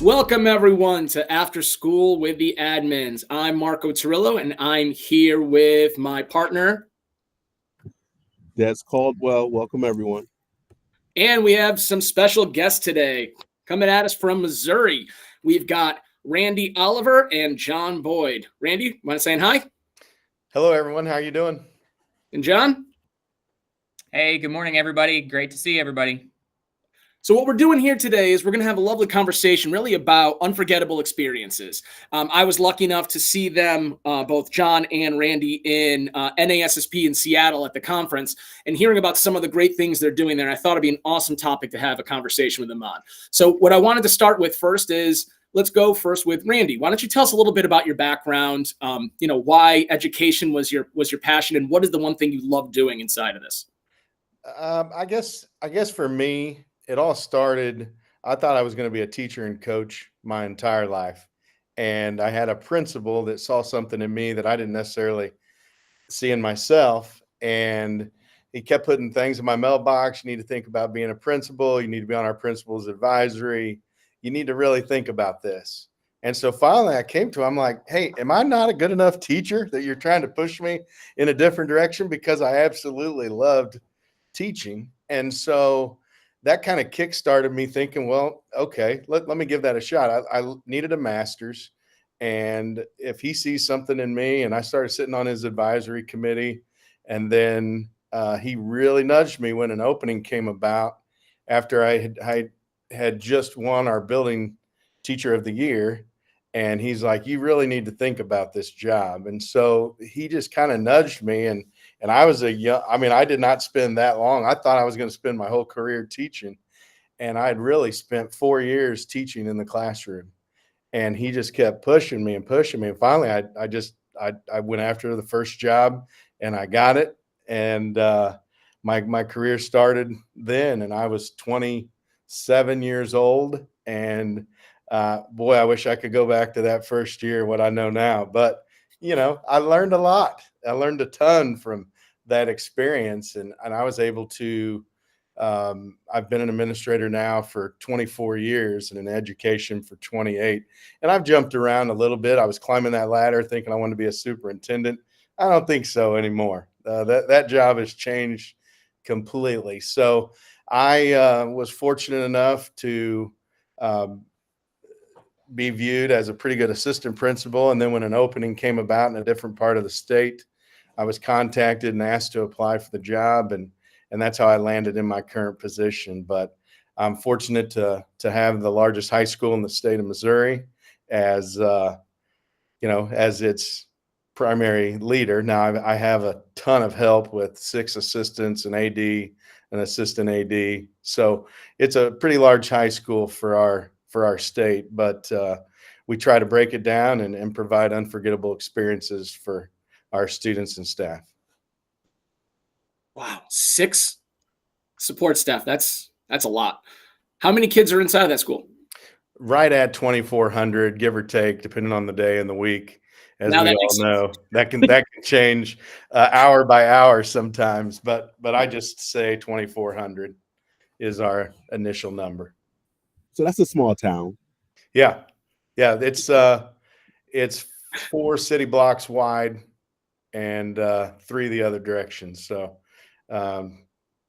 Welcome, everyone, to After School with the Admins. I'm Marco Torillo, and I'm here with my partner. That's Caldwell. Welcome, everyone. And we have some special guests today coming at us from Missouri. We've got Randy Oliver and John Boyd. Randy, want to say hi? Hello, everyone. How are you doing? And John? Hey, good morning, everybody. Great to see everybody. So what we're doing here today is we're going to have a lovely conversation really about unforgettable experiences. I was lucky enough to see them, both John and Randy, in NASSP in Seattle at the conference, and hearing about some of the great things they're doing there. I thought it'd be an awesome topic to have a conversation with them on. So what I wanted to start with first is, let's go first with Randy. Why don't you tell us a little bit about your background, why education was your passion, and what is the one thing you love doing inside of this? I guess for me, it all started. I thought I was going to be a teacher and coach my entire life. And I had a principal that saw something in me that I didn't necessarily see in myself. And he kept putting things in my mailbox. You need to think about being a principal. You need to be on our principal's advisory. You need to really think about this. And so finally I came to him, I'm like, hey, am I not a good enough teacher that you're trying to push me in a different direction? Because I absolutely loved teaching. And so that kind of kickstarted me thinking, well, okay, let me give that a shot. I needed a master's. And if he sees something in me, and I started sitting on his advisory committee, and then he really nudged me when an opening came about after I had just won our building teacher of the year. And he's like, you really need to think about this job. And so he just kind of nudged me. And I was I did not spend that long. I thought I was going to spend my whole career teaching. And I had really spent 4 years teaching in the classroom. And he just kept pushing me and pushing me. And finally, I went after the first job and I got it. And my career started then. And I was 27 years old. And boy, I wish I could go back to that first year, what I know now. But, I learned a lot. I learned a ton from that experience. And I was able to, I've been an administrator now for 24 years and in education for 28. And I've jumped around a little bit. I was climbing that ladder thinking I wanted to be a superintendent. I don't think so anymore. That job has changed completely. So I was fortunate enough to be viewed as a pretty good assistant principal. And then when an opening came about in a different part of the state, I was contacted and asked to apply for the job. And that's how I landed in my current position. But I'm fortunate to have the largest high school in the state of Missouri as its primary leader. Now I have a ton of help with 6 assistants, an AD, an assistant AD. So it's a pretty large high school for our state, but we try to break it down and provide unforgettable experiences for our students and staff. Wow, 6 support staff. That's a lot. How many kids are inside of that school? Right at 2,400, give or take, depending on the day and the week. As now we all know, that can change hour by hour sometimes, but I just say 2,400 is our initial number. So that's a small town. Yeah. It's 4 city blocks wide and 3 the other directions. So,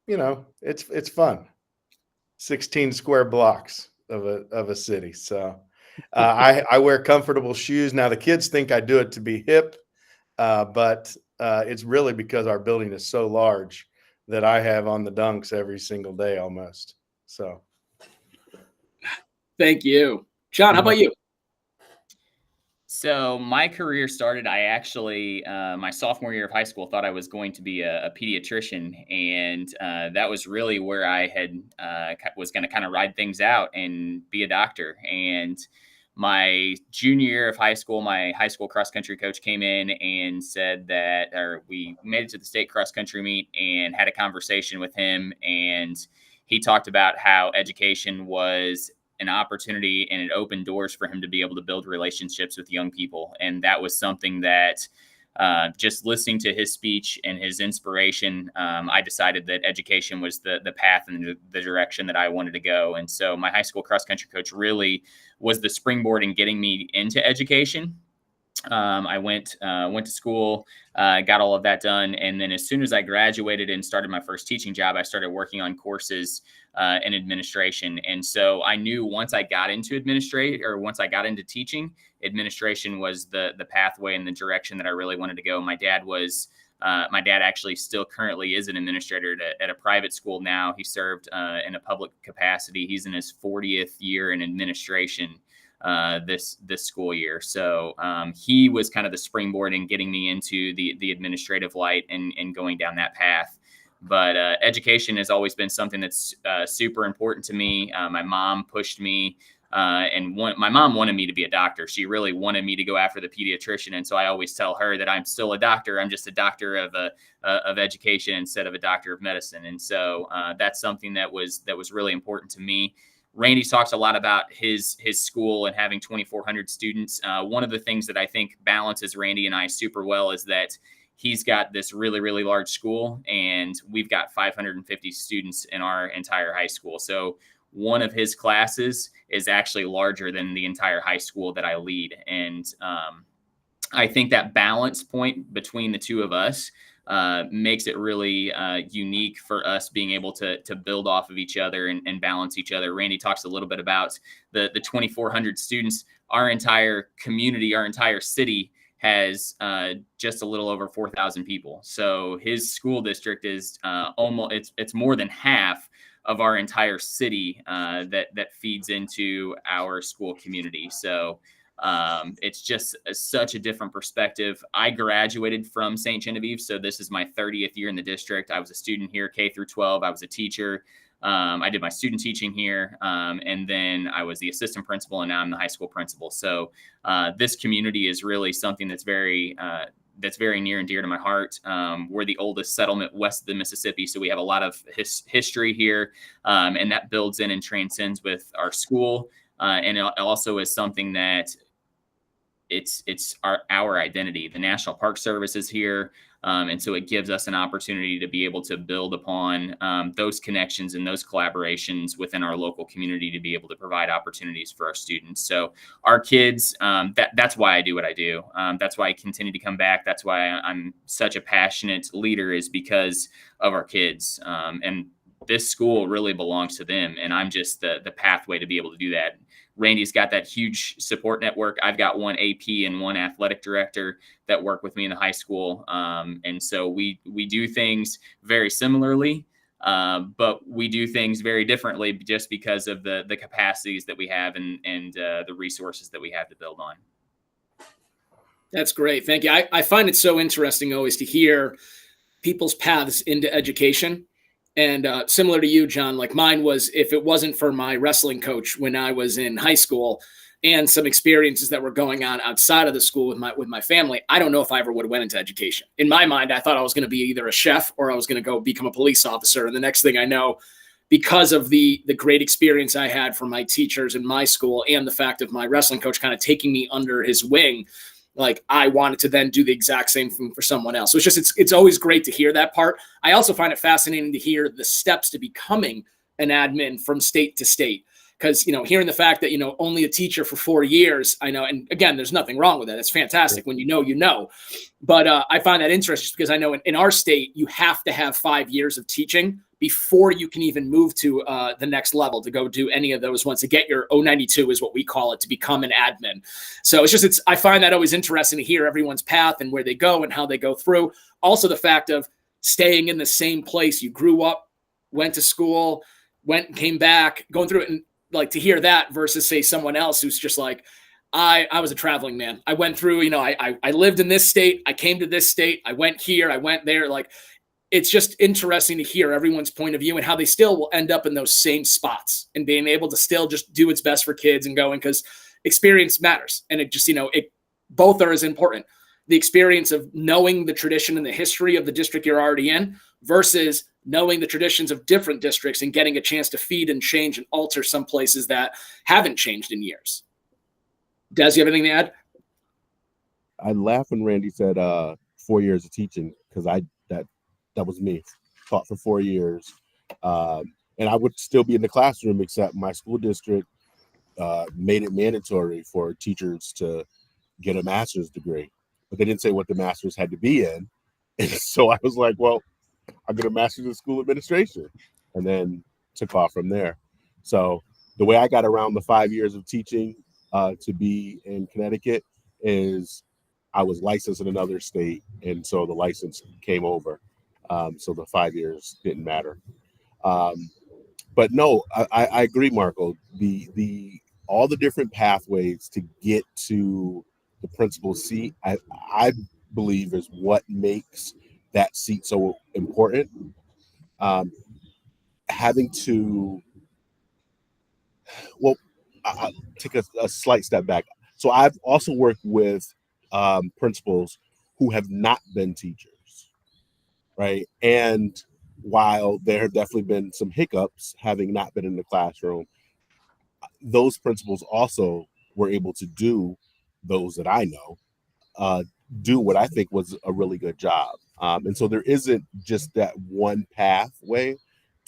it's fun. 16 square blocks of a city. So I wear comfortable shoes. Now the kids think I do it to be hip, but it's really because our building is so large that I have on the dunks every single day almost. So. Thank you. John, how about you? So my career started, I actually, my sophomore year of high school, thought I was going to be a pediatrician. And that was really where I was going to kind of ride things out and be a doctor. And my junior year of high school, my high school cross country coach came in and said we made it to the state cross country meet and had a conversation with him. And he talked about how education was an opportunity and it opened doors for him to be able to build relationships with young people. And that was something that just listening to his speech and his inspiration, I decided that education was the path and the direction that I wanted to go. And so my high school cross country coach really was the springboard in getting me into education. I went to school, got all of that done, and then as soon as I graduated and started my first teaching job, I started working on courses in administration. And so I knew once I got into once I got into teaching, administration was the pathway and the direction that I really wanted to go. My dad actually still currently is an administrator at a private school now. He served in a public capacity. He's in his 40th year in administration this school year. So he was kind of the springboard in getting me into the administrative light and going down that path. But education has always been something that's super important to me. My mom pushed me, my mom wanted me to be a doctor. She really wanted me to go after the pediatrician. And so I always tell her that I'm still a doctor. I'm just a doctor of education instead of a doctor of medicine. And so that's something that was really important to me. Randy talks a lot about his school and having 2,400 students. One of the things that I think balances Randy and I super well is that he's got this really, really large school, and we've got 550 students in our entire high school. So one of his classes is actually larger than the entire high school that I lead. And I think that balance point between the two of us makes it really unique for us being able to build off of each other and balance each other. Randy talks a little bit about the 2,400 students. Our entire community, our entire city has just a little over 4,000 people. So his school district is it's more than half of our entire city that feeds into our school community. So it's just such a different perspective. I graduated from St. Genevieve, so this is my 30th year in the district. I was a student here, K through 12. I was a teacher. I did my student teaching here, and then I was the assistant principal, and now I'm the high school principal. So this community is really something that's very near and dear to my heart. We're the oldest settlement west of the Mississippi, so we have a lot of history here, and that builds in and transcends with our school. And it also is something that it's our identity. The National Park Service is here. And so it gives us an opportunity to be able to build upon those connections and those collaborations within our local community to be able to provide opportunities for our students. So our kids, that's why I do what I do. That's why I continue to come back. That's why I'm such a passionate leader, is because of our kids. And this school really belongs to them. And I'm just the pathway to be able to do that. Randy's got that huge support network. I've got one AP and one athletic director that work with me in the high school. And so we do things very similarly, but we do things very differently just because of the capacities that we have and the resources that we have to build on. That's great. Thank you. I find it so interesting always to hear people's paths into education. And similar to you, John, like mine was, if it wasn't for my wrestling coach when I was in high school and some experiences that were going on outside of the school with my family, I don't know if I ever would have went into education. In my mind, I thought I was going to be either a chef or I was going to go become a police officer. And the next thing I know, because of the great experience I had from my teachers in my school and the fact of my wrestling coach kind of taking me under his wing, like I wanted to then do the exact same thing for someone else. So it's always great to hear that part. I also find it fascinating to hear the steps to becoming an admin from state to state. Because, hearing the fact that, only a teacher for 4 years, I know, and again, there's nothing wrong with that. It's fantastic when you know. But I find that interesting because I know in our state, you have to have 5 years of teaching before you can even move to the next level to go do any of those ones, to get your O92 is what we call it, to become an admin. So I find that always interesting to hear everyone's path and where they go and how they go through. Also the fact of staying in the same place you grew up, went to school, went and came back, going through it, and like to hear that versus say someone else who's just like, I was a traveling man. I went through, I lived in this state. I came to this state. I went here. I went there. Like, it's just interesting to hear everyone's point of view and how they still will end up in those same spots and being able to still just do its best for kids and going, because experience matters. And it just, both are as important. The experience of knowing the tradition and the history of the district you're already in versus knowing the traditions of different districts and getting a chance to feed and change and alter some places that haven't changed in years. Des, you have anything to add? I laughed when Randy said 4 years of teaching because that was me. Taught for 4 years, and I would still be in the classroom, except my school district made it mandatory for teachers to get a master's degree, but they didn't say what the master's had to be in. And so I was like, well, I get a master's in school administration, and then took off from there. So the way I got around the 5 years of teaching to be in Connecticut is I was licensed in another state, and so the license came over. So the 5 years didn't matter. But no, I agree, Marco. The all the different pathways to get to the principal seat, I believe, is what makes that seat so important. Having to, well, I'll take a slight step back. So I've also worked with principals who have not been teachers, right? And while there have definitely been some hiccups having not been in the classroom, those principals also were able to do, those that I know, do what I think was a really good job. And so there isn't just that one pathway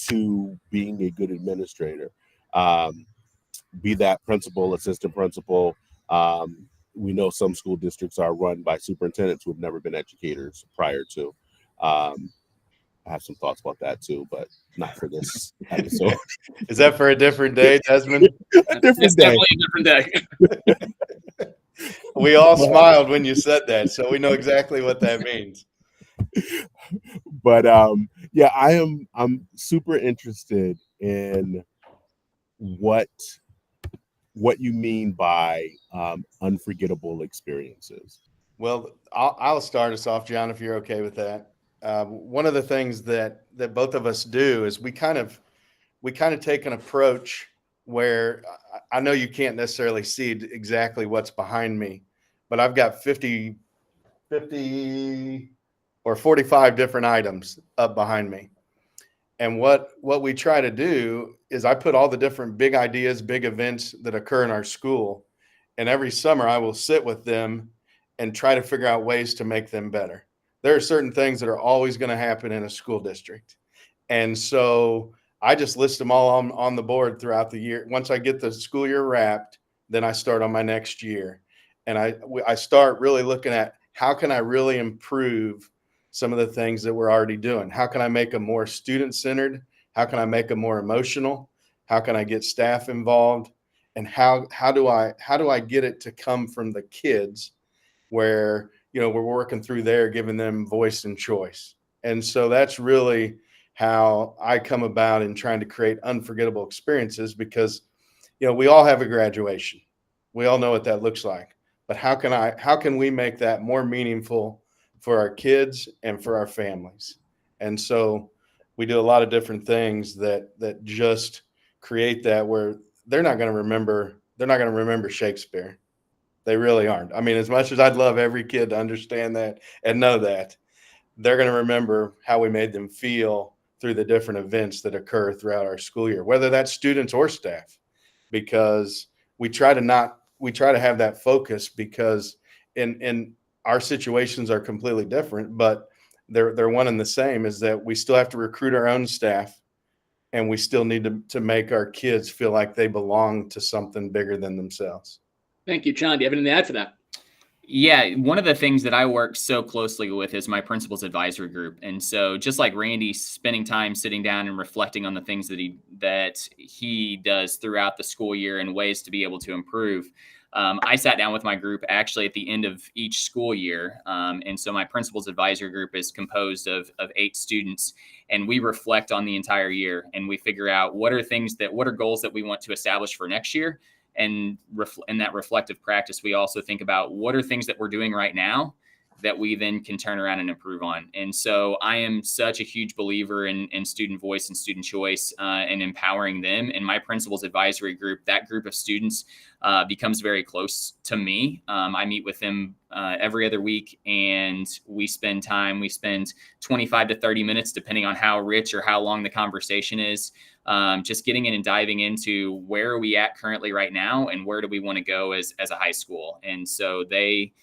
to being a good administrator. Be that principal, assistant principal. We know some school districts are run by superintendents who have never been educators prior to. I have some thoughts about that too, but not for this episode. Is that for a different day, Desmond? A different day. Definitely a different day. We all smiled when you said that, so we know exactly what that means. But yeah, I'm super interested in what you mean by unforgettable experiences. Well, I'll start us off, John, if you're okay with that. One of the things that both of us do is we kind of take an approach where I know you can't necessarily see exactly what's behind me, but I've got 50 or 45 different items up behind me. And what we try to do is I put all the different big ideas, big events that occur in our school. And every summer I will sit with them and try to figure out ways to make them better. There are certain things that are always going to happen in a school district. And so I just list them all on the board throughout the year. Once I get the school year wrapped, then I start on my next year. And I start really looking at how can I really improve some of the things that we're already doing? How can I make them more student-centered? How can I make them more emotional? How can I get staff involved? And how do I get it to come from the kids where, we're working through there, giving them voice and choice. And so that's really how I come about in trying to create unforgettable experiences, because, we all have a graduation. We all know what that looks like. But how can we make that more meaningful for our kids and for our families? And so we do a lot of different things that just create that, where they're not going to remember Shakespeare. They really aren't. I mean, as much as I'd love every kid to understand that and know that, they're going to remember how we made them feel through the different events that occur throughout our school year, whether that's students or staff, because we try to have that focus, because in our situations are completely different, but they're one and the same, is that we still have to recruit our own staff, and we still need to make our kids feel like they belong to something bigger than themselves. Thank you, John. Do you have anything to add to that? Yeah, one of the things that I work so closely with is my principal's advisory group. And so just like Randy, spending time sitting down and reflecting on the things that he does throughout the school year and ways to be able to improve. I sat down with my group actually at the end of each school year. And so my principal's advisory group is composed of 8 students, and we reflect on the entire year, and we figure out what are goals that we want to establish for next year. And in that reflective practice, we also think about what are things that we're doing right now that we then can turn around and improve on. And so I am such a huge believer in student voice and student choice and empowering them. And my principal's advisory group, that group of students becomes very close to me. I meet with them every other week, and we spend 25 to 30 minutes, depending on how rich or how long the conversation is, just getting in and diving into where are we at currently right now, and where do we want to go as a high school. And so they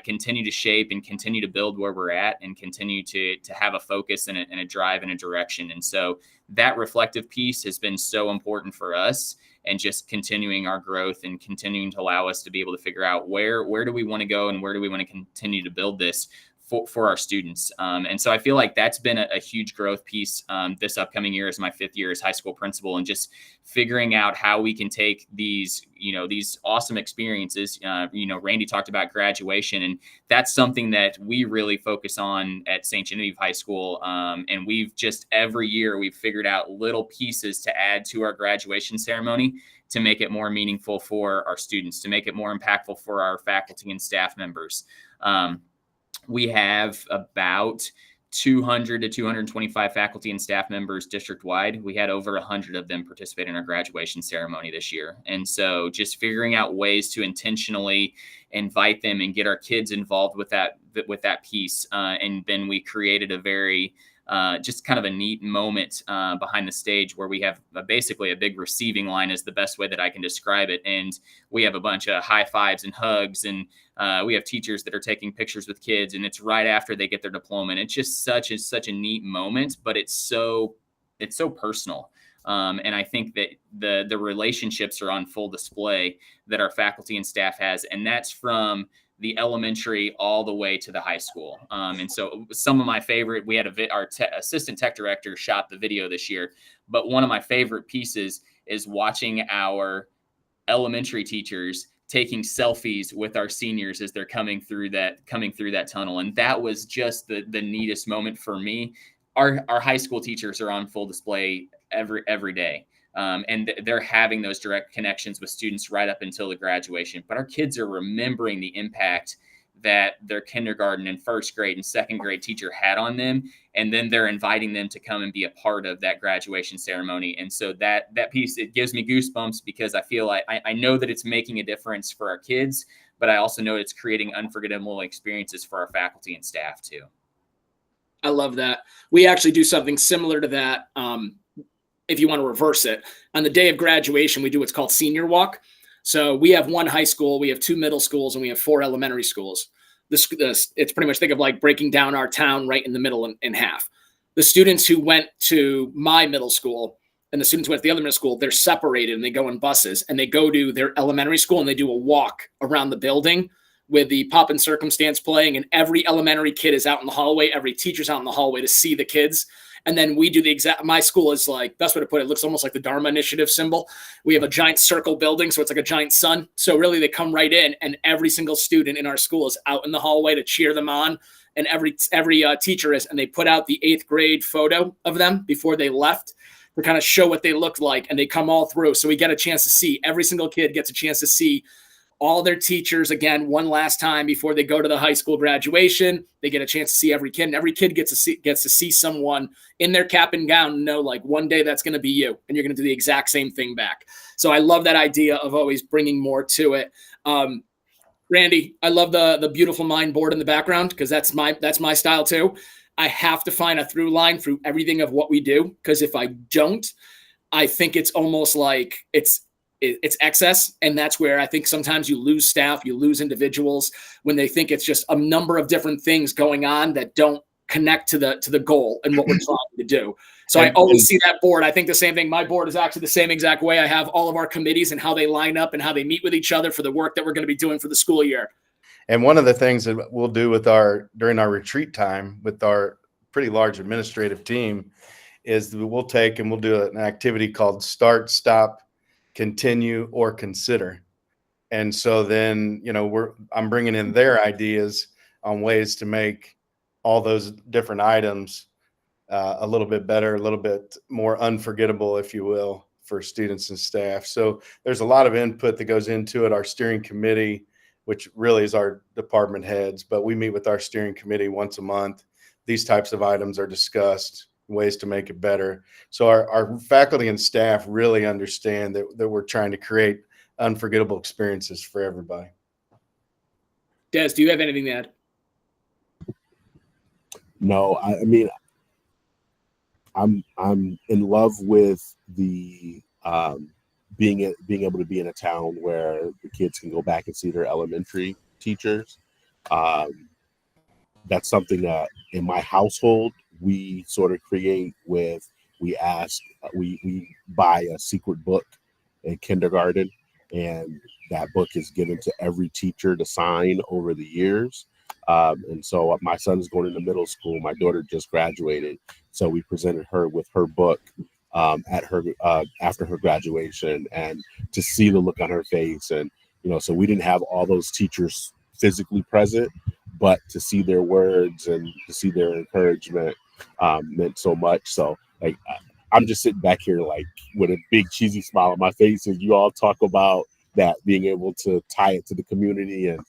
continue to shape and continue to build where we're at, and continue to have a focus and a drive and a direction. And so that reflective piece has been so important for us, and just continuing our growth and continuing to allow us to be able to figure out where do we want to go and where do we want to continue to build this for our students. And so I feel like that's been a huge growth piece this upcoming year as my 5th year as high school principal, and just figuring out how we can take these awesome experiences. Randy talked about graduation, and that's something that we really focus on at St. Genevieve High School. And we've just every year we've figured out little pieces to add to our graduation ceremony to make it more meaningful for our students, to make it more impactful for our faculty and staff members. We have about 200 to 225 faculty and staff members district-wide. We had over 100 of them participate in our graduation ceremony this year. And so just figuring out ways to intentionally invite them and get our kids involved with that piece. And then we created a very just kind of a neat moment behind the stage where we have basically a big receiving line is the best way that I can describe it. And we have a bunch of high fives and hugs, and we have teachers that are taking pictures with kids, and it's right after they get their diploma. And it's just such a neat moment, but it's so personal. And I think that the relationships are on full display that our faculty and staff has, and that's from the elementary all the way to the high school. And so some of my favorite, we had our assistant tech director shot the video this year, but one of my favorite pieces is watching our elementary teachers taking selfies with our seniors as they're coming through that tunnel. And that was just the neatest moment for me. Our high school teachers are on full display every day. And they're having those direct connections with students right up until the graduation. But our kids are remembering the impact that their kindergarten and first grade and second grade teacher had on them. And then they're inviting them to come and be a part of that graduation ceremony. And so that piece, it gives me goosebumps, because I feel like I know that it's making a difference for our kids, but I also know it's creating unforgettable experiences for our faculty and staff too. I love that. We actually do something similar to that. If you want to reverse it, on the day of graduation, we do what's called senior walk. So we have 1 high school, we have 2 middle schools, and we have 4 elementary schools. It's pretty much, think of like breaking down our town right in the middle in half. The students who went to my middle school and the students who went to the other middle school, they're separated and they go in buses, and they go to their elementary school and they do a walk around the building with the Pop and Circumstance playing, and every elementary kid is out in the hallway. Every teacher's out in the hallway to see the kids. And then we do my school is like, best way to put it, looks almost like the Dharma Initiative symbol. We have a giant circle building, so it's like a giant sun. So really they come right in, and every single student in our school is out in the hallway to cheer them on. And every teacher is, and they put out the 8th grade photo of them before they left to kind of show what they looked like. And they come all through. So we get a chance to see, every single kid gets a chance to see all their teachers again one last time before they go to the high school graduation. They get a chance to see every kid, and every kid gets to see someone in their cap and gown and know, like, one day that's going to be you, and you're going to do the exact same thing back. So I love that idea of always bringing more to it. Randy, I love the beautiful mind board in the background, because that's my style too. I have to find a through line through everything of what we do, because if I don't, I think it's almost like it's excess. And that's where I think sometimes you lose staff, you lose individuals when they think it's just a number of different things going on that don't connect to the goal and what we're trying to do. So I always see that board. I think the same thing. My board is actually the same exact way. I have all of our committees and how they line up and how they meet with each other for the work that we're going to be doing for the school year. And one of the things that we'll do during our retreat time with our pretty large administrative team is that we'll do an activity called Start, Stop, Continue, or Consider. And so then, I'm bringing in their ideas on ways to make all those different items a little bit better, a little bit more unforgettable, if you will, for students and staff. So there's a lot of input that goes into it. Our steering committee, which really is our department heads, but we meet with our steering committee once a month. These types of items are discussed, ways to make it better. So our faculty and staff really understand that we're trying to create unforgettable experiences for everybody. Des, do you have anything to add? No, I mean, I'm in love with the being able to be in a town where the kids can go back and see their elementary teachers. That's something that in my household we sort of create with, we ask, we buy a secret book in kindergarten, and that book is given to every teacher to sign over the years. And so my son is going into middle school. My daughter just graduated, so we presented her with her book at her after her graduation, and to see the look on her face, and so we didn't have all those teachers physically present, but to see their words and to see their encouragement meant so much. So like I'm just sitting back here like with a big cheesy smile on my face as you all talk about that, being able to tie it to the community, and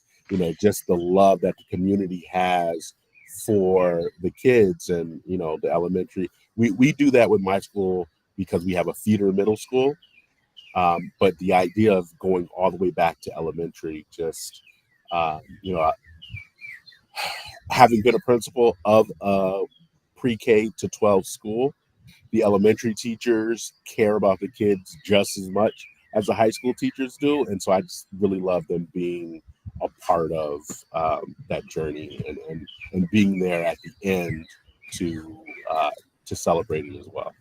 just the love that the community has for the kids, and the elementary. We do that with my school because we have a feeder middle school, but the idea of going all the way back to elementary, just having been a principal of a pre-K to 12 school, the elementary teachers care about the kids just as much as the high school teachers do. And so I just really love them being a part of that journey, and being there at the end to celebrate it as well.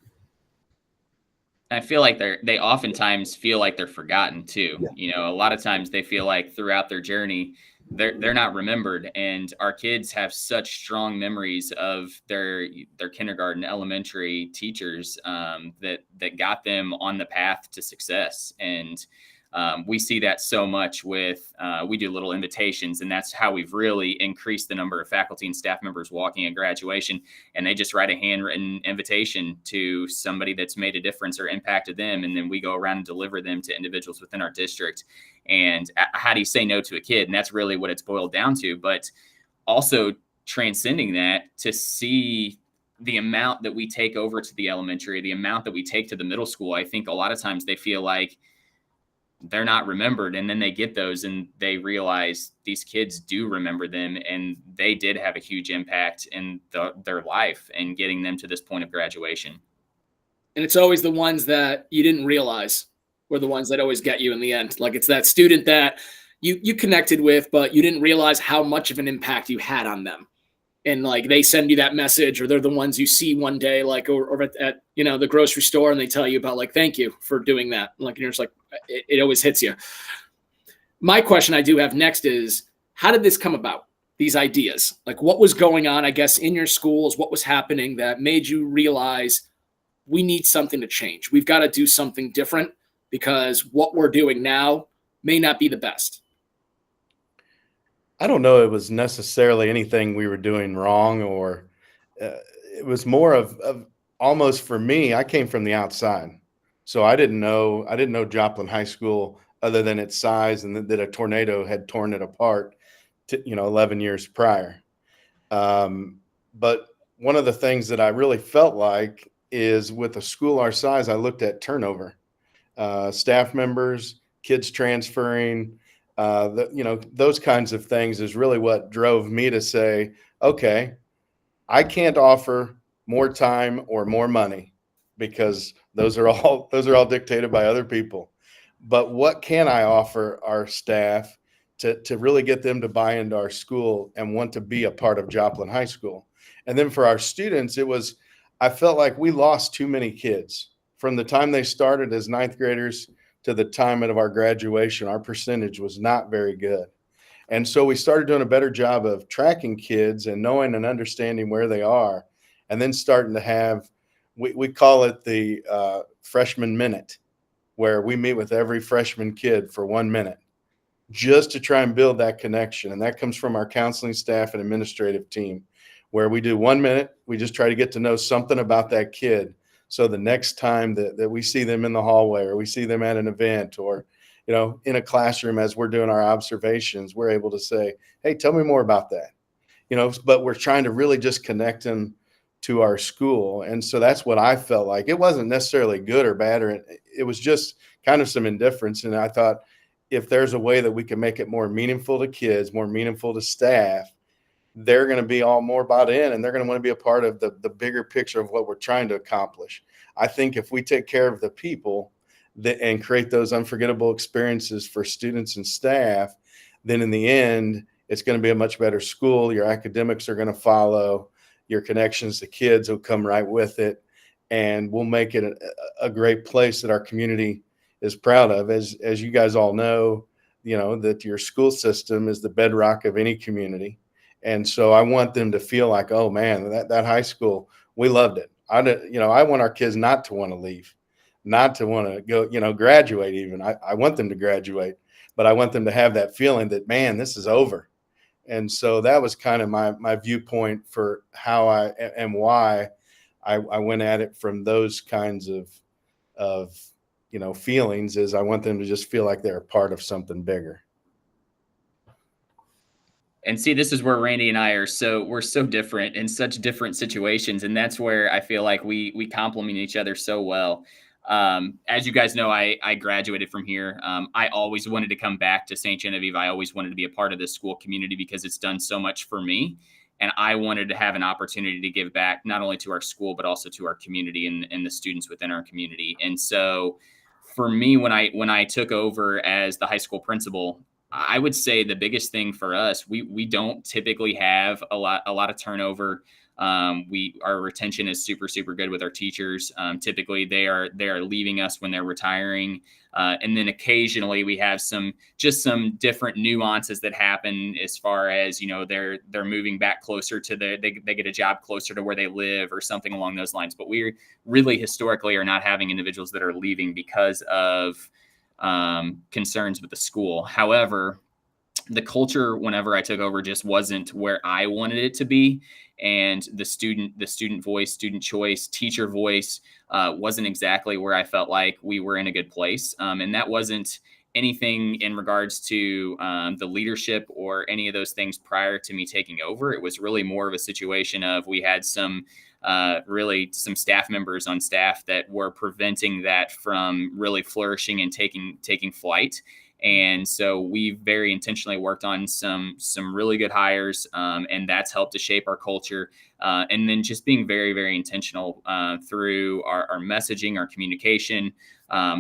I feel like they oftentimes feel like they're forgotten too. Yeah. A lot of times they feel like throughout their journey they're not remembered, and our kids have such strong memories of their kindergarten, elementary teachers that got them on the path to success. And we see that so much with we do little invitations, and that's how we've really increased the number of faculty and staff members walking at graduation, and they just write a handwritten invitation to somebody that's made a difference or impacted them, and then we go around and deliver them to individuals within our district. And how do you say no to a kid? And that's really what it's boiled down to. But also transcending that, to see the amount that we take over to the elementary, the amount that we take to the middle school, I think a lot of times they feel like they're not remembered, and then they get those and they realize these kids do remember them, and they did have a huge impact in their life and getting them to this point of graduation. And it's always the ones that you didn't realize were the ones that always get you in the end. Like it's that student that you connected with, but you didn't realize how much of an impact you had on them. And like they send you that message, or they're the ones you see one day, like or at the grocery store, and they tell you about like, thank you for doing that. Like, and you're just like, it always hits you. My question I do have next is, how did this come about? These ideas, like what was going on, I guess, in your schools, what was happening that made you realize we need something to change? We've got to do something different because what we're doing now may not be the best. I don't know it was necessarily anything we were doing wrong, or it was more of almost, for me, I came from the outside. So I didn't know Joplin High School other than its size, and that a tornado had torn it apart 11 years prior. But one of the things that I really felt like is, with a school our size, I looked at turnover, staff members, kids transferring, those kinds of things is really what drove me to say, okay, I can't offer more time or more money, because those are all dictated by other people. But what can I offer our staff to really get them to buy into our school and want to be a part of Joplin High School? And then for our students, I felt like we lost too many kids from the time they started as ninth graders to the time of our graduation. Our percentage was not very good. And so we started doing a better job of tracking kids and knowing and understanding where they are, and then starting to have, we call it the freshman minute, where we meet with every freshman kid for 1 minute just to try and build that connection. And that comes from our counseling staff and administrative team, where we do 1 minute. We just try to get to know something about that kid. So the next time that we see them in the hallway, or we see them at an event, or in a classroom as we're doing our observations, we're able to say, hey, tell me more about that. But we're trying to really just connect them to our school. And so that's what I felt like. It wasn't necessarily good or bad, or it was just kind of some indifference. And I thought, if there's a way that we can make it more meaningful to kids, more meaningful to staff, they're going to be all more bought in, and they're going to want to be a part of the bigger picture of what we're trying to accomplish. I think if we take care of the people and create those unforgettable experiences for students and staff, then in the end, it's going to be a much better school. Your academics are going to follow. Your connections to kids will come right with it. And we'll make it a great place that our community is proud of. As you guys all know, that your school system is the bedrock of any community. And so I want them to feel like, oh man, that high school, we loved it. I want our kids not to want to leave, not to want to go, graduate even. I want them to graduate, but I want them to have that feeling that, man, this is over. And so that was kind of my viewpoint for how I and why I went at it from those kinds of feelings. Is I want them to just feel like they're a part of something bigger. And see, this is where Randy and I we're so different in such different situations. And that's where I feel like we complement each other so well. As you guys know, I graduated from here. I always wanted to come back to St. Genevieve. I always wanted to be a part of this school community because it's done so much for me. And I wanted to have an opportunity to give back not only to our school, but also to our community and the students within our community. And so for me, when I took over as the high school principal, I would say the biggest thing for us, we don't typically have a lot of turnover. Our retention is super good with our teachers. Typically they are leaving us when they're retiring. And then occasionally we have some different nuances that happen as far as, they're moving back closer to they get a job closer to where they live or something along those lines. But we really historically are not having individuals that are leaving because of concerns with the school. However, the culture whenever I took over just wasn't where I wanted it to be. And the student voice, student choice, teacher voice wasn't exactly where I felt like we were in a good place. And that wasn't anything in regards to the leadership or any of those things prior to me taking over. It was really more of a situation of we had some staff members on staff that were preventing that from really flourishing and taking flight. And so we very intentionally worked on some really good hires, and that's helped to shape our culture. And then just being very, very intentional through our messaging, our communication,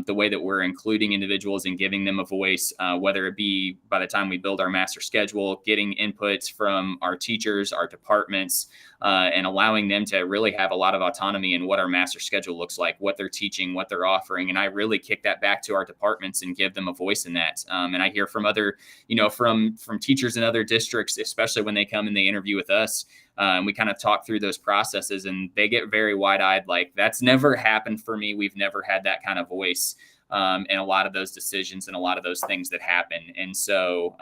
the way that we're including individuals and giving them a voice, whether it be by the time we build our master schedule, getting inputs from our teachers, our departments, and allowing them to really have a lot of autonomy in what our master schedule looks like, what they're teaching, what they're offering. And I really kick that back to our departments and give them a voice in that. And I hear from other, from teachers in other districts, especially when they come and they interview with us, and we kind of talk through those processes and they get very wide-eyed, like that's never happened for me. We've never had that kind of voice in a lot of those decisions and a lot of those things that happen. And so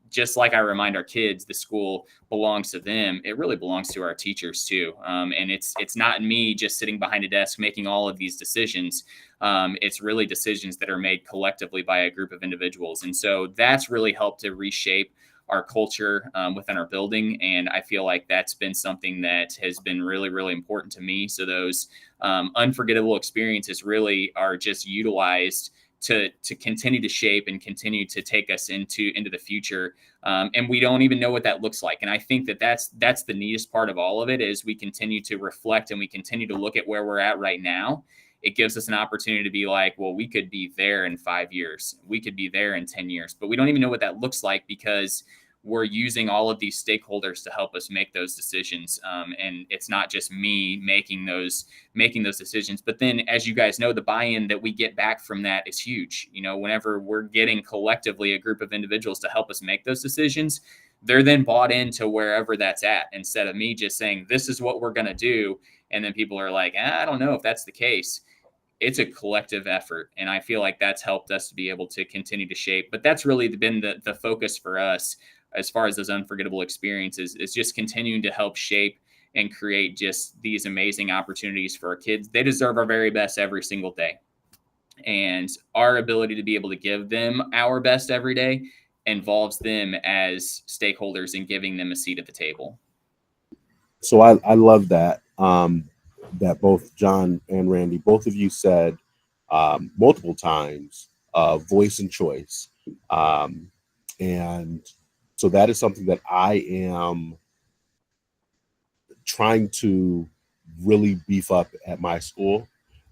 just like I remind our kids, the school belongs to them. It really belongs to our teachers too. And it's not me just sitting behind a desk making all of these decisions. It's really decisions that are made collectively by a group of individuals. And so that's really helped to reshape our culture within our building. And I feel like that's been something that has been really, really important to me. So those unforgettable experiences really are just utilized to continue to shape and continue to take us into the future. And we don't even know what that looks like. And I think that's the neatest part of all of it is we continue to reflect and we continue to look at where we're at right now. It gives us an opportunity to be like, well, we could be there in 5 years. We could be there in 10 years, but we don't even know what that looks like because we're using all of these stakeholders to help us make those decisions. And it's not just me making those decisions, but then as you guys know, the buy-in that we get back from that is huge. Whenever we're getting collectively a group of individuals to help us make those decisions, they're then bought into wherever that's at instead of me just saying, this is what we're going to do. And then people are like, I don't know if that's the case. It's a collective effort. And I feel like that's helped us to be able to continue to shape. But that's really been the focus for us as far as those unforgettable experiences is just continuing to help shape and create just these amazing opportunities for our kids. They deserve our very best every single day. And our ability to be able to give them our best every day involves them as stakeholders and giving them a seat at the table. So I love that. That both John and Randy, both of you said multiple times, voice and choice. And so that is something that I am trying to really beef up at my school.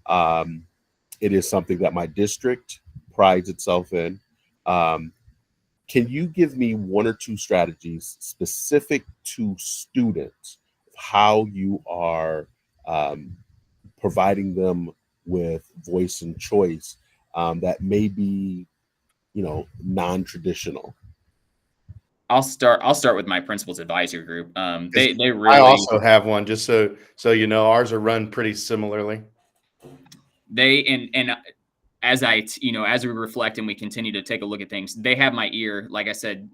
It is something that my district prides itself in. Can you give me one or two strategies specific to students, how you are providing them with voice and choice that may be, non-traditional? I'll start with my principal's advisory group. 'Cause They I really also have one, just so you know, ours are run pretty similarly. they and as as we reflect and we continue to take a look at things, they have my ear. Like I said,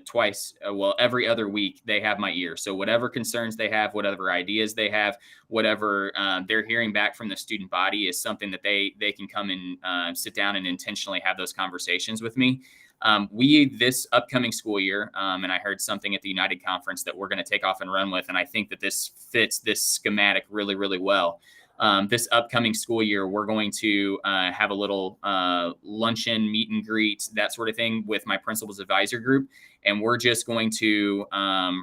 twice, well, every other week, they have my ear. So whatever concerns they have, whatever ideas they have, whatever they're hearing back from the student body is something that they can come and sit down and intentionally have those conversations with me. This upcoming school year, and I heard something at the United Conference that we're going to take off and run with, and I think that this fits this schematic really, really well. This upcoming school year, we're going to have a little luncheon, meet and greet, that sort of thing with my principal's advisor group. And we're just going to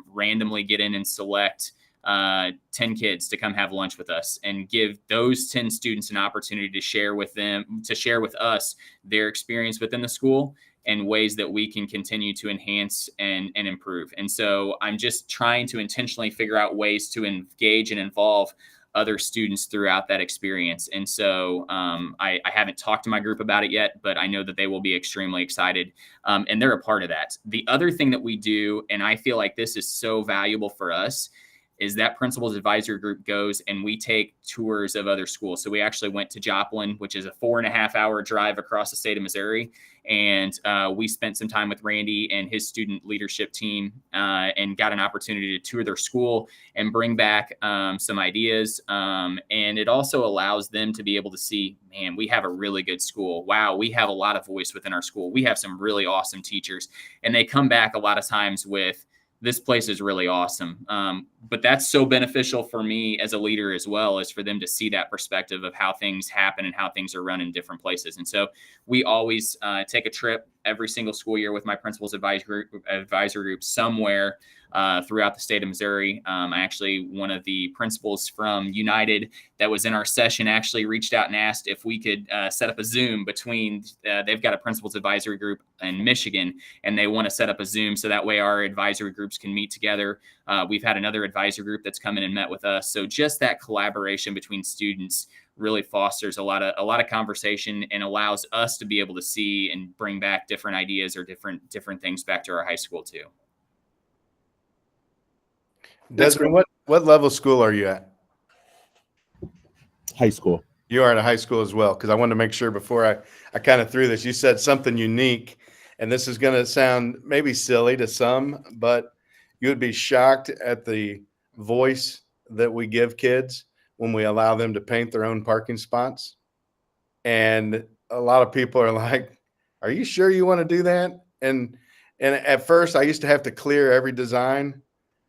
randomly get in and select 10 kids to come have lunch with us and give those 10 students an opportunity to share with us their experience within the school and ways that we can continue to enhance and improve. And so I'm just trying to intentionally figure out ways to engage and involve other students throughout that experience. And so I haven't talked to my group about it yet, but I know that they will be extremely excited. And they're a part of that. The other thing that we do, and I feel like this is so valuable for us, is that principal's advisory group goes and we take tours of other schools. So we actually went to Joplin, which is a 4.5-hour drive across the state of Missouri. And we spent some time with Randy and his student leadership team and got an opportunity to tour their school and bring back some ideas. And it also allows them to be able to see, man, we have a really good school. Wow, we have a lot of voice within our school. We have some really awesome teachers. And they come back a lot of times with, this place is really awesome. But that's so beneficial for me as a leader as well, is for them to see that perspective of how things happen and how things are run in different places. And so we always take a trip every single school year with my principal's advisory group somewhere throughout the state of Missouri. One of the principals from United that was in our session actually reached out and asked if we could set up a Zoom between, they've got a principal's advisory group in Michigan, and they want to set up a Zoom so that way our advisory groups can meet together. We've had another advisory group that's come in and met with us. So just that collaboration between students really fosters a lot of conversation and allows us to be able to see and bring back different ideas or different things back to our high school too. Desmond, what level school are you at? High school. You are at a high school as well, because I wanted to make sure before I kind of threw this, you said something unique, and this is going to sound maybe silly to some, but you would be shocked at the voice that we give kids when we allow them to paint their own parking spots. And a lot of people are like, are you sure you want to do that? And at first I used to have to clear every design,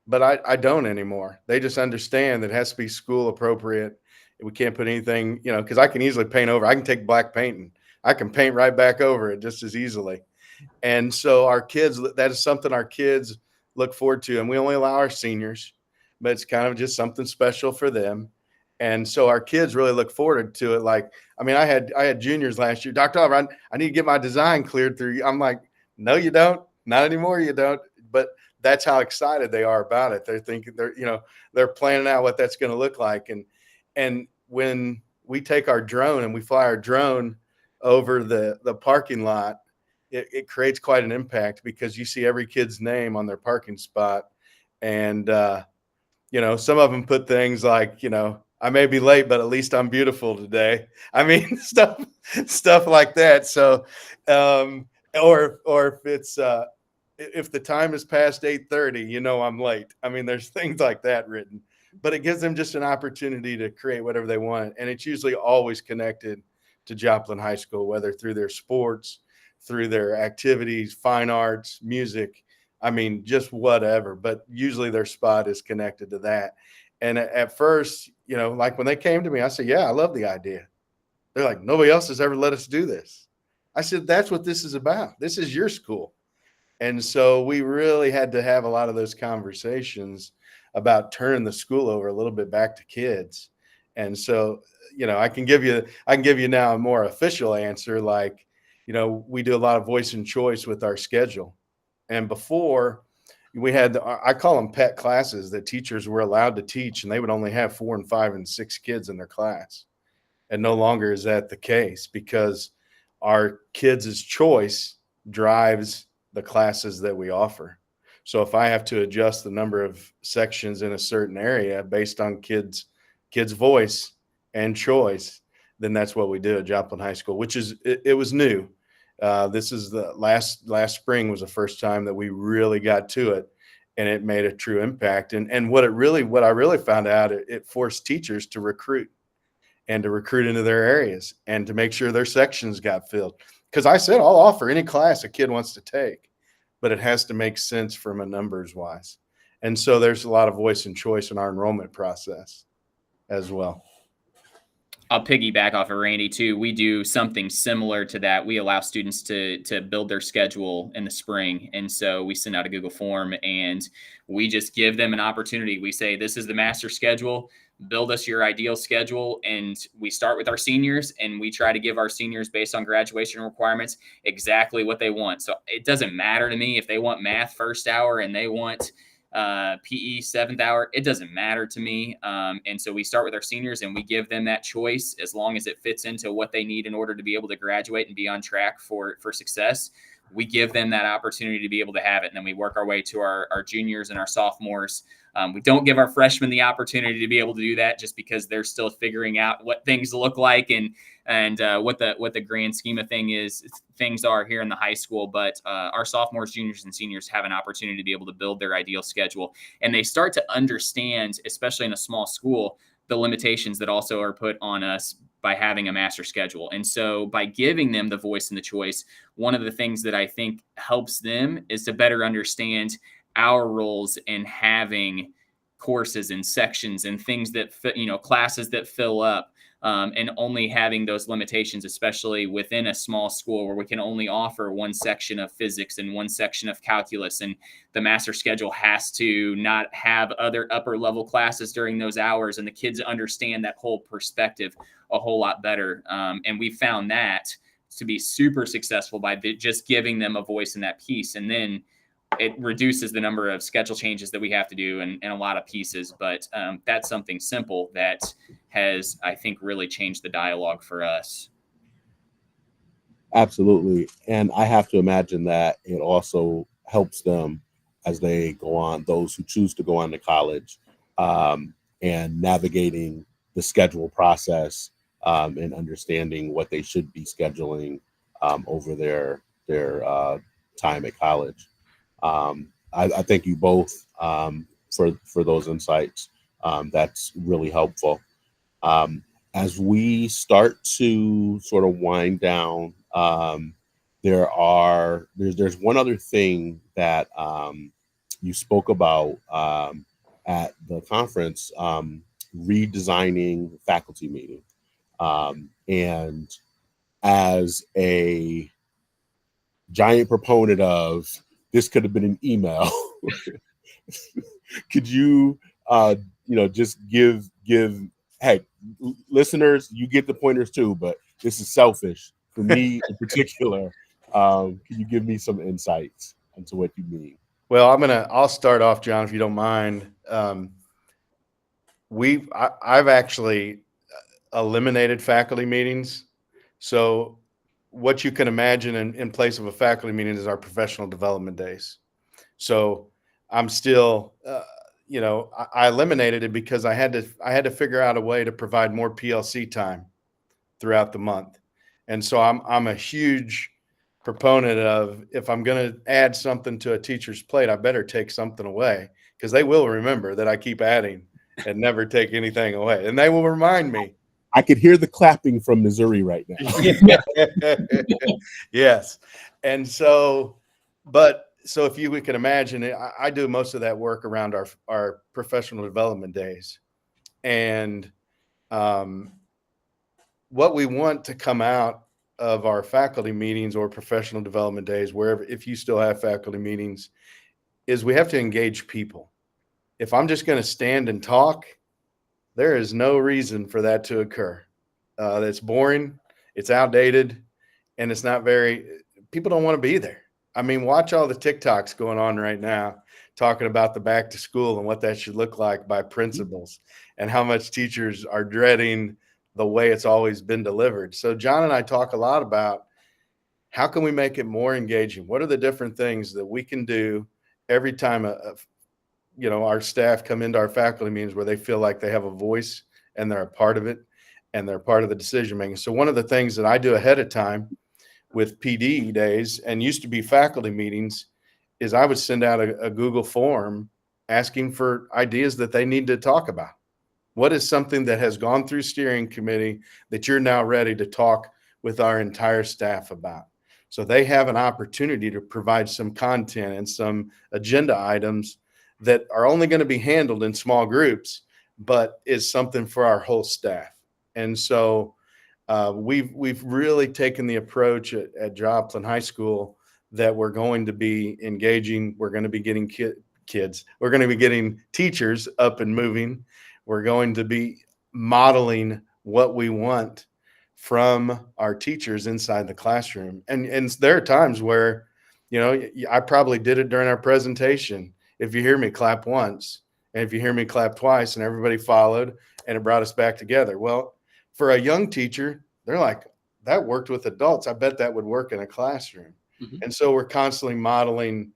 but I don't anymore. They just understand that it has to be school appropriate. We can't put anything, because I can easily paint over. I can take black paint and I can paint right back over it just as easily. And so our kids, that is something our kids look forward to. And we only allow our seniors, but it's kind of just something special for them. And so our kids really look forward to it. Like, I mean, I had juniors last year. Dr. Oliver, I need to get my design cleared through. I'm like, no, you don't. Not anymore. You don't. But that's how excited they are about it. They're thinking they're planning out what that's going to look like. And when we take our drone and we fly our drone over the parking lot, it creates quite an impact, because you see every kid's name on their parking spot. And, some of them put things like, I may be late, but at least I'm beautiful today. I mean, stuff like that. So, or if it's, if the time is past 8:30, I'm late. I mean, there's things like that written, but it gives them just an opportunity to create whatever they want. And it's usually always connected to Joplin High School, whether through their sports, through their activities, fine arts, music. I mean, just whatever, but usually their spot is connected to that. And at first, like when they came to me, I said, yeah, I love the idea. They're like, nobody else has ever let us do this. I said, that's what this is about. This is your school. And so we really had to have a lot of those conversations about turning the school over a little bit back to kids. And so, I can give you now a more official answer. Like, we do a lot of voice and choice with our schedule. And before, we had, I call them pet classes that teachers were allowed to teach, and they would only have 4 and 5 and 6 kids in their class. And no longer is that the case, because our kids' choice drives the classes that we offer. So if I have to adjust the number of sections in a certain area based on kids' voice and choice, then that's what we do at Joplin High School, which is, it was new. This is the last spring was the first time that we really got to it, and it made a true impact. And what I really found out, it forced teachers to recruit into their areas and to make sure their sections got filled. Because I said, I'll offer any class a kid wants to take, but it has to make sense from a numbers wise. And so there's a lot of voice and choice in our enrollment process as well. I'll piggyback off of Randy too. We do something similar to that. We allow students to build their schedule in the spring. And so we send out a Google form and we just give them an opportunity. We say, this is the master schedule, build us your ideal schedule. And we start with our seniors, and we try to give our seniors, based on graduation requirements, exactly what they want. So it doesn't matter to me if they want math first hour and they want PE 7th hour. It doesn't matter to me. And so we start with our seniors and we give them that choice, as long as it fits into what they need in order to be able to graduate and be on track for success. We give them that opportunity to be able to have it. And then we work our way to our juniors and our sophomores. We don't give our freshmen the opportunity to be able to do that, just because they're still figuring out what things look like and what the grand scheme of things are here in the high school. But our sophomores, juniors, and seniors have an opportunity to be able to build their ideal schedule, and they start to understand, especially in a small school, the limitations that also are put on us by having a master schedule. And so by giving them the voice and the choice, one of the things that I think helps them is to better understand our roles in having courses and sections and things that fit, classes that fill up, and only having those limitations, especially within a small school where we can only offer one section of physics and one section of calculus. And the master schedule has to not have other upper level classes during those hours. And the kids understand that whole perspective a whole lot better. And we found that to be super successful by just giving them a voice in that piece. And then it reduces the number of schedule changes that we have to do in a lot of pieces. But that's something simple that has, I think, really changed the dialogue for us. Absolutely. And I have to imagine that it also helps them as they go on, those who choose to go on to college, and navigating the schedule process, and understanding what they should be scheduling over their time at college. I thank you both for those insights. That's really helpful. As we start to sort of wind down, there's one other thing that you spoke about at the conference, redesigning faculty meeting. And as a giant proponent of, this could have been an email, could you just give hey, listeners, you get the pointers too, but this is selfish for me in particular. Can you give me some insights into what you mean? Well, I'll start off, John, if you don't mind. I've actually eliminated faculty meetings. So what you can imagine in place of a faculty meeting is our professional development days. So I'm still, I eliminated it because I had to figure out a way to provide more PLC time throughout the month. And so I'm a huge proponent of, if I'm going to add something to a teacher's plate, I better take something away, because they will remember that I keep adding and never take anything away. And they will remind me. I could hear the clapping from Missouri right now. Yes. And so, so if we can imagine, I do most of that work around our professional development days. And what we want to come out of our faculty meetings or professional development days, wherever, if you still have faculty meetings, is we have to engage people. If I'm just going to stand and talk, there is no reason for that to occur. That's boring, it's outdated, and it's not people don't want to be there. I mean, watch all the TikToks going on right now talking about the back to school and what that should look like by principals and how much teachers are dreading the way it's always been delivered. So John and I talk a lot about how can we make it more engaging? What are the different things that we can do every time our staff come into our faculty meetings where they feel like they have a voice and they're a part of it and they're part of the decision making. So one of the things that I do ahead of time with PD days and used to be faculty meetings is I would send out a Google form asking for ideas that they need to talk about. What is something that has gone through steering committee that you're now ready to talk with our entire staff about? So they have an opportunity to provide some content and some agenda items that are only going to be handled in small groups, but is something for our whole staff. And so we've really taken the approach at Joplin High School that we're going to be engaging. We're going to be getting kids. We're going to be getting teachers up and moving. We're going to be modeling what we want from our teachers inside the classroom. And there are times where, I probably did it during our presentation. If you hear me, clap once. And if you hear me, clap twice, and everybody followed, and it brought us back together. Well, for a young teacher, they're like, that worked with adults. I bet that would work in a classroom. Mhm. And so we're constantly modeling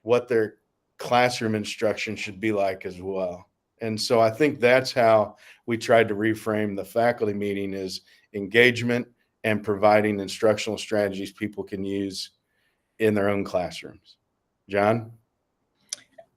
what their classroom instruction should be like as well. And so I think that's how we tried to reframe the faculty meeting is engagement and providing instructional strategies people can use in their own classrooms. John?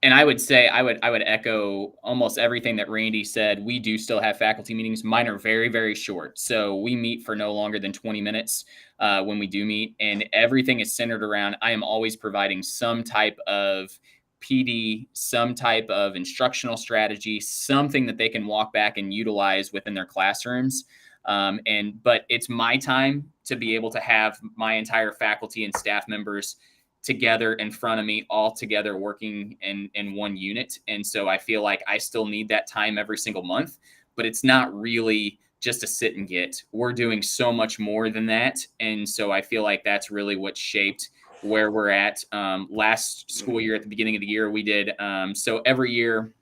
And I would say I would echo almost everything that Randy said. We do still have faculty meetings. Mine are very, very short. So we meet for no longer than 20 minutes when we do meet. And everything is centered around I am always providing some type of PD, some type of instructional strategy, something that they can walk back and utilize within their classrooms. But it's my time to be able to have my entire faculty and staff members together in front of me, all together working in one unit. And so I feel like I still need that time every single month, but it's not really just a sit and get. We're doing so much more than that. And so I feel like that's really what shaped where we're at. Last school year, at the beginning of the year, we did. So every year,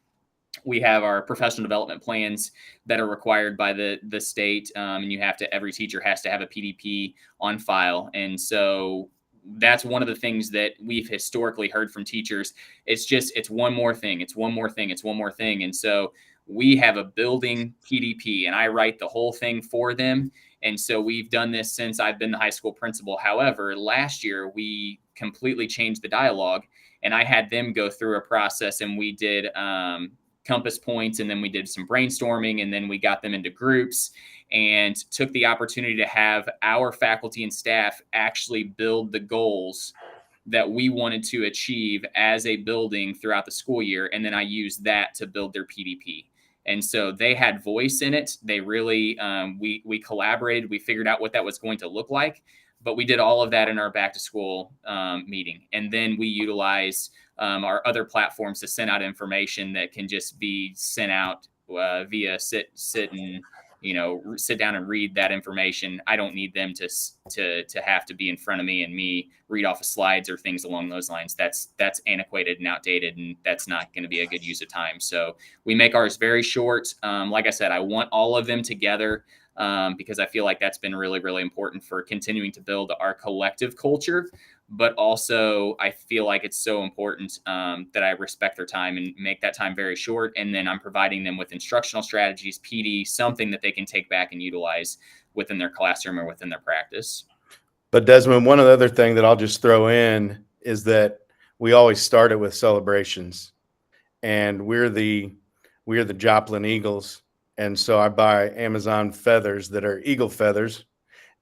we have our professional development plans that are required by the state. And every teacher has to have a PDP on file. And so that's one of the things that we've historically heard from teachers. It's one more thing. It's one more thing. It's one more thing. And so we have a building PDP and I write the whole thing for them. And so we've done this since I've been the high school principal. However, last year we completely changed the dialogue and I had them go through a process and we did compass points and then we did some brainstorming and then we got them into groups and took the opportunity to have our faculty and staff actually build the goals that we wanted to achieve as a building throughout the school year. And then I used that to build their PDP. And so they had voice in it. They really, we collaborated. We figured out what that was going to look like. But we did all of that in our back to school meeting. And then we utilize our other platforms to send out information that can just be sent out via sit and sit down and read that information. I don't need them to have to be in front of me and me read off of slides or things along those lines. That's antiquated and outdated, and that's not going to be a good use of time. So we make ours very short. Like I said, I want all of them together because I feel like that's been really, really important for continuing to build our collective culture. But also, I feel like it's so important that I respect their time and make that time very short. And then I'm providing them with instructional strategies, PD, something that they can take back and utilize within their classroom or within their practice. But Desmond, one other thing that I'll just throw in is that we always start it with celebrations, and we're the Joplin Eagles, and so I buy Amazon feathers that are eagle feathers,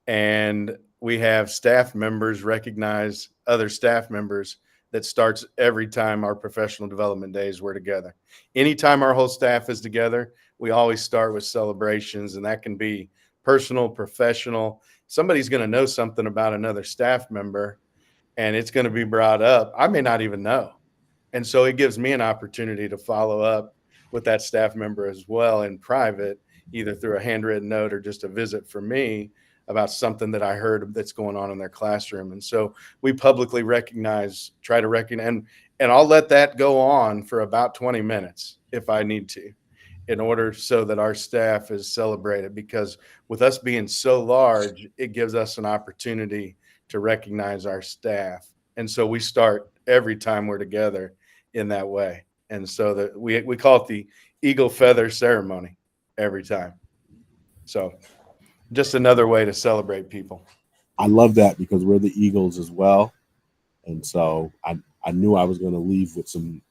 and we have staff members recognize other staff members. That starts every time our professional development days were together. Anytime our whole staff is together, we always start with celebrations, and that can be personal, professional. Somebody's going to know something about another staff member, and it's going to be brought up. I may not even know. And so it gives me an opportunity to follow up with that staff member as well in private, either through a handwritten note or just a visit for me about something that I heard that's going on in their classroom. And so we publicly try to recognize, and I'll let that go on for about 20 minutes if I need to, in order so that our staff is celebrated, because with us being so large, it gives us an opportunity to recognize our staff. And so we start every time we're together in that way. And so that we call it the eagle feather ceremony every time. So just another way to celebrate people. I love that because we're the Eagles as well. And so I knew I was going to leave with some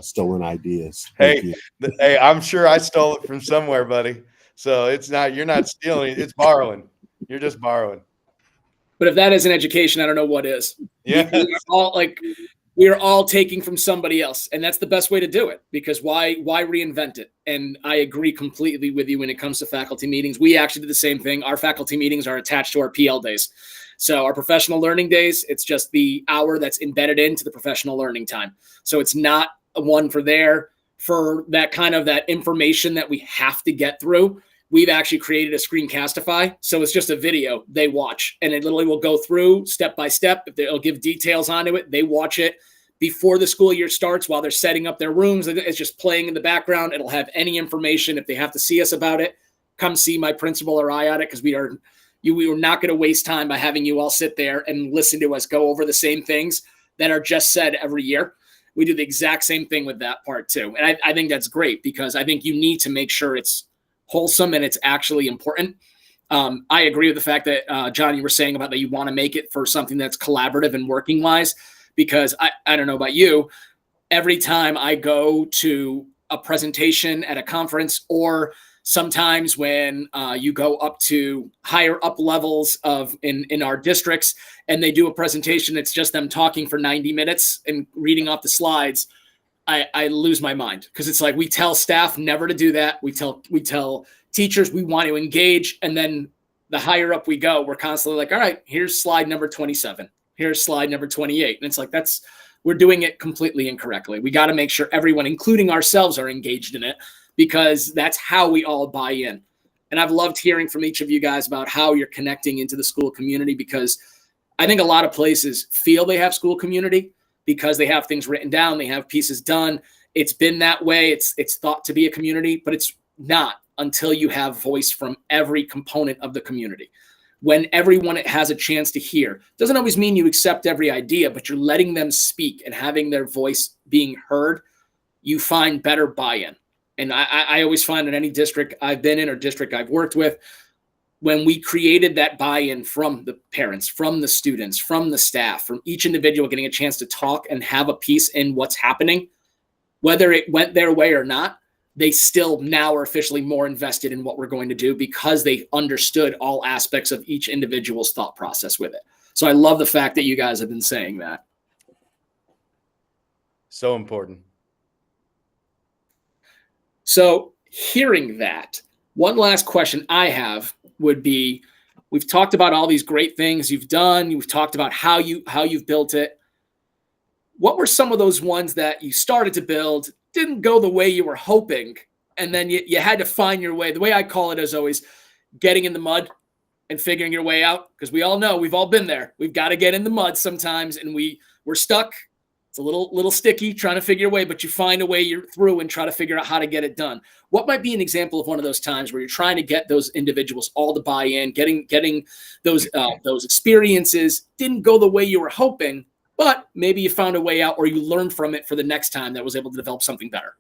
stolen ideas. Thank you. Hey, I'm sure I stole it from somewhere, buddy. So you're not stealing, it's borrowing. You're just borrowing. But if that isn't education, I don't know what is. Yeah. We are all taking from somebody else, and that's the best way to do it, because why reinvent it? And I agree completely with you when it comes to faculty meetings. We actually did the same thing. Our faculty meetings are attached to our PL days. So our professional learning days, it's just the hour that's embedded into the professional learning time. So it's not one for that kind of that information that we have to get through. We've actually created a Screencastify. So it's just a video they watch, and it literally will go through step by step. If they'll give details onto it, they watch it before the school year starts while they're setting up their rooms. It's just playing in the background. It'll have any information. If they have to see us about it, come see my principal or I on it, because we are not going to waste time by having you all sit there and listen to us go over the same things that are just said every year. We do the exact same thing with that part too. And I think that's great, because I think you need to make sure it's wholesome and it's actually important. I agree with the fact that, John, you were saying about that you want to make it for something that's collaborative and working wise, because I don't know about you, every time I go to a presentation at a conference, or sometimes when you go up to higher up levels in our districts and they do a presentation, it's just them talking for 90 minutes and reading off the slides. I lose my mind, because it's like we tell staff never to do that. We tell teachers we want to engage, and then the higher up we go, we're constantly like, all right, here's slide number 27. Here's slide number 28. And it's like, we're doing it completely incorrectly. We got to make sure everyone, including ourselves, are engaged in it, because that's how we all buy in. And I've loved hearing from each of you guys about how you're connecting into the school community, because I think a lot of places feel they have school community because they have things written down, they have pieces done. It's been that way. It's thought to be a community, but it's not until you have voice from every component of the community. When everyone has a chance to hear, doesn't always mean you accept every idea, but you're letting them speak and having their voice being heard, you find better buy-in. And I always find in any district I've been in or district I've worked with, when we created that buy-in from the parents, from the students, from the staff, from each individual getting a chance to talk and have a piece in what's happening, whether it went their way or not, they still now are officially more invested in what we're going to do, because they understood all aspects of each individual's thought process with it. So I love the fact that you guys have been saying that. So important. So hearing that, one last question I have would be, we've talked about all these great things you've done. You've talked about how you've built it. What were some of those ones that you started to build, didn't go the way you were hoping, and then you had to find your way? The way I call it is always getting in the mud and figuring your way out, because we all know, we've all been there. We've got to get in the mud sometimes, and we're stuck. It's a little sticky trying to figure your way, but you find a way you're through and try to figure out how to get it done. What might be an example of one of those times where you're trying to get those individuals all to buy in, getting those experiences didn't go the way you were hoping, but maybe you found a way out, or you learned from it for the next time that was able to develop something better?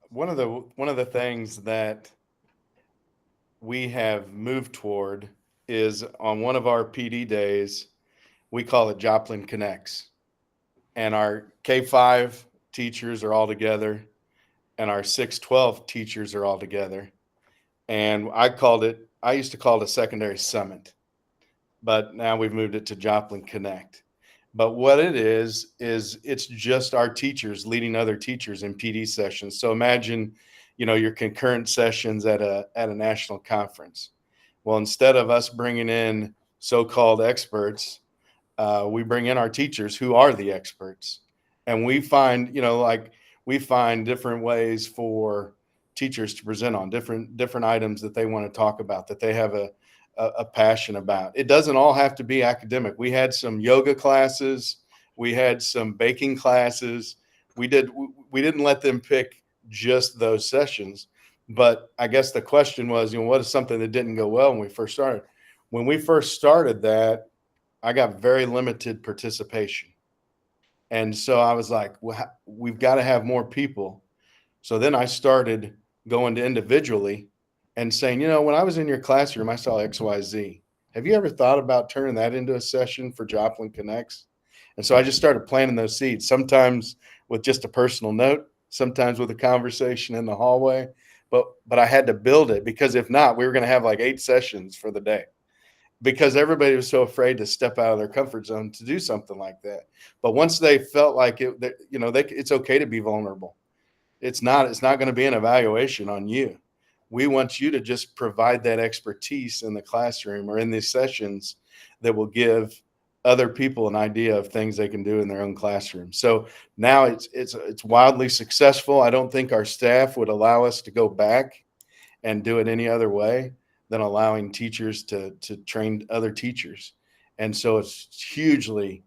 One of the things that we have moved toward is, on one of our PD days, we call it Joplin Connects. And our K-5 teachers are all together, and our 6-12 teachers are all together. And I used to call it a secondary summit, but now we've moved it to Joplin Connect. But what it is it's just our teachers leading other teachers in PD sessions. So imagine, your concurrent sessions at a national conference. Well, instead of us bringing in so-called experts, we bring in our teachers who are the experts, and we find different ways for teachers to present on different items that they want to talk about, that they have a passion about. It doesn't all have to be academic. We had some yoga classes, we had some baking classes. We didn't let them pick just those sessions. But I guess the question was, what is something that didn't go well when we first started? When we first started that, I got very limited participation. And so I was like, well, we've got to have more people. So then I started going to individually and saying, when I was in your classroom, I saw XYZ. Have you ever thought about turning that into a session for Joplin Connects? And so I just started planting those seeds, sometimes with just a personal note, sometimes with a conversation in the hallway. But I had to build it, because if not, we were going to have like 8 sessions for the day, because everybody was so afraid to step out of their comfort zone to do something like that. But once they felt like it, it's okay to be vulnerable. It's not going to be an evaluation on you. We want you to just provide that expertise in the classroom or in these sessions that will give other people an idea of things they can do in their own classroom. So now it's wildly successful. I don't think our staff would allow us to go back and do it any other way than allowing teachers to train other teachers. And so it's hugely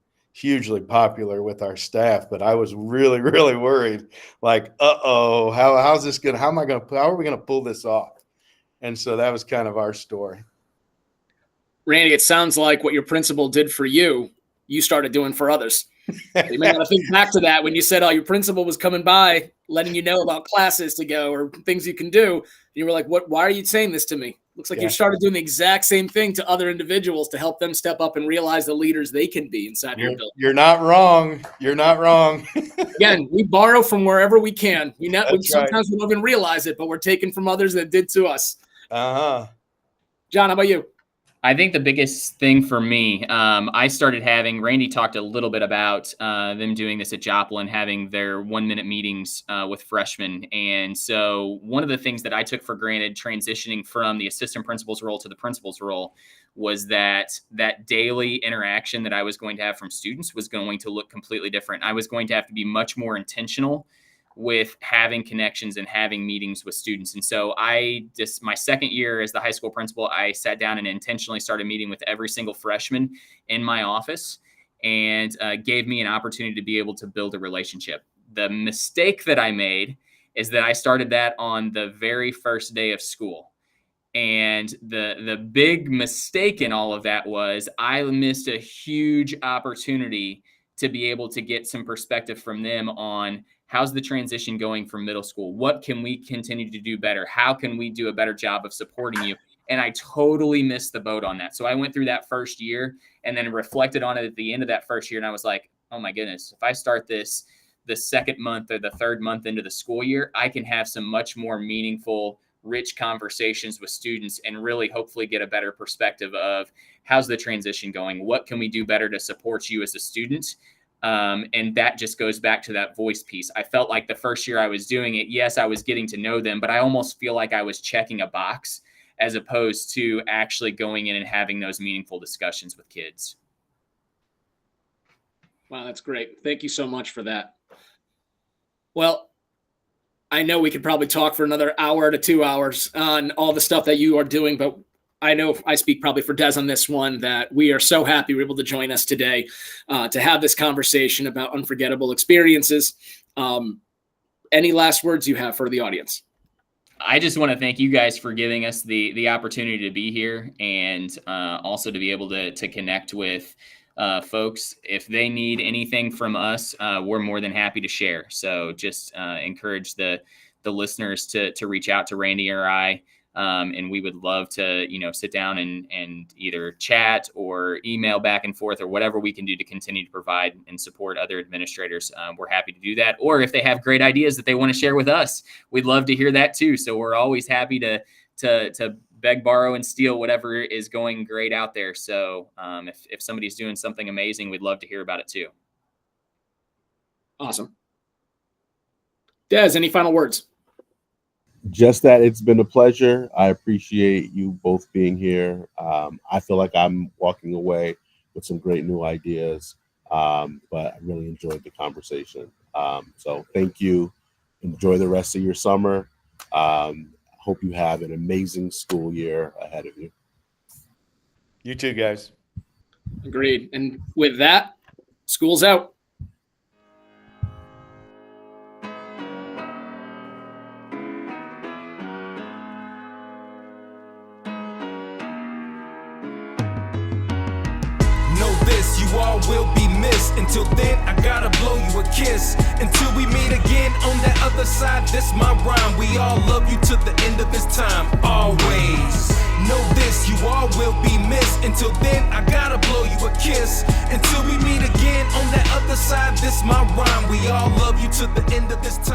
popular with our staff. But I was really, really worried, like, how are we going to pull this off? And so that was kind of our story. Randy, it sounds like what your principal did for you, you started doing for others. You may want to think back to that when you said, your principal was coming by, letting you know about classes to go or things you can do. And you were like, why are you saying this to me? Looks like you started doing the exact same thing to other individuals to help them step up and realize the leaders they can be inside your building. You're not wrong. You're not wrong. Again, we borrow from wherever we can. Sometimes right. we don't even realize it, but we're taking from others that did to us. Uh-huh. John, how about you? I think the biggest thing for me, I started having, Randy talked a little bit about them doing this at Joplin, having their 1-minute meetings with freshmen. And so one of the things that I took for granted transitioning from the assistant principal's role to the principal's role was that daily interaction that I was going to have from students was going to look completely different. I was going to have to be much more intentional with having connections and having meetings with students. And so my second year as the high school principal, I sat down and intentionally started meeting with every single freshman in my office, and gave me an opportunity to be able to build a relationship. The mistake that I made is that I started that on the very first day of school. And the big mistake in all of that was I missed a huge opportunity to be able to get some perspective from them on how's the transition going from middle school? What can we continue to do better? How can we do a better job of supporting you? And I totally missed the boat on that. So I went through that first year and then reflected on it at the end of that first year. And I was like, oh my goodness, if I start this the second month or the third month into the school year, I can have some much more meaningful, rich conversations with students and really hopefully get a better perspective of how's the transition going? What can we do better to support you as a student? And that just goes back to that voice piece. I felt like the first year I was doing it, yes, I was getting to know them, but I almost feel like I was checking a box as opposed to actually going in and having those meaningful discussions with kids. Wow, that's great. Thank you so much for that. Well, I know we could probably talk for another hour to 2 hours on all the stuff that you are doing, but I know I speak probably for Des on this one, that we are so happy you're able to join us today to have this conversation about unforgettable experiences. Any last words you have for the audience? I just want to thank you guys for giving us the opportunity to be here, and also to be able to connect with folks. If they need anything from us, we're more than happy to share. So just encourage the listeners to reach out to Randy or I. And we would love to, sit down and either chat or email back and forth or whatever we can do to continue to provide and support other administrators. We're happy to do that. Or if they have great ideas that they want to share with us, we'd love to hear that too. So we're always happy to beg, borrow, and steal whatever is going great out there. So if somebody's doing something amazing, we'd love to hear about it too. Awesome. Des, any final words? Just that it's been a pleasure. I appreciate you both being here. I feel like I'm walking away with some great new ideas, but I really enjoyed the conversation. So thank you. Enjoy the rest of your summer. Hope you have an amazing school year ahead of you. You too, guys. Agreed. And with that, school's out. You all will be missed. Until then, I gotta blow you a kiss. Until we meet again on that other side, this my rhyme. We all love you to the end of this time, always. Know this, you all will be missed. Until then, I gotta blow you a kiss. Until we meet again on that other side, this my rhyme. We all love you to the end of this time.